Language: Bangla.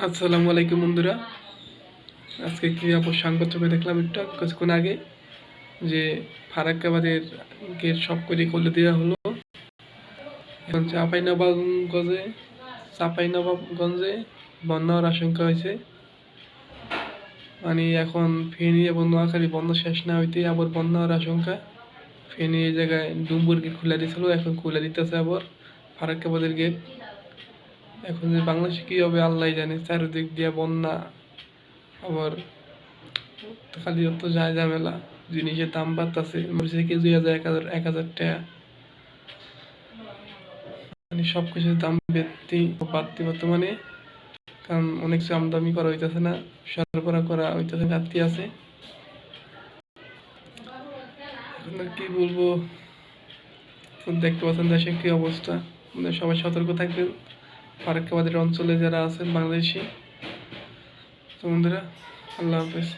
আসসালামু আলাইকুম বন্ধুরা। আজকে ক্রীড়া সংবাদপত্রে দেখলাম একটু কিছুক্ষণ আগে যে ফারাক্কাবাদের গেট সব করে খুলে দেওয়া হলো। এখন চাঁপাইনবাবগঞ্জে বন্যা হওয়ার আশঙ্কা হয়েছে। মানে এখন ফেনী এবং নোয়াখালী বন্যা শেষ না হইতে আবার বন্যা হওয়ার আশঙ্কা। ফেনী এই জায়গায় ডুম্বুর গেট খুলে দিয়েছিল, এখন খুলে দিতেছে আবার ফারাক্কাবাদের গেট। এখন যে বাংলাদেশে কী হবে আল্লাহ জানে, চারিদিক দিয়ে বন্যা, আবার খালি অত যায় ঝামেলা, জিনিসের দাম বাড়তেছে, মরিচের কেজি হয়ে যায় 1,000 টাকা। মানে সব কিছুর দাম বাড়তি বর্তমানে, কারণ অনেক কিছু আমদানি করা হইতেছে না, সরবরাহ করা হইতেছে, ঘাটতি আছে। এখন আর কি বলবো, দেখতে পাচ্ছেন দেশের কি অবস্থা। সবাই সতর্ক থাকবেন, ফারাক্কাবাদের অঞ্চলে যারা আছেন বাংলাদেশি। তো বন্ধুরা, আল্লাহ হাফেজ।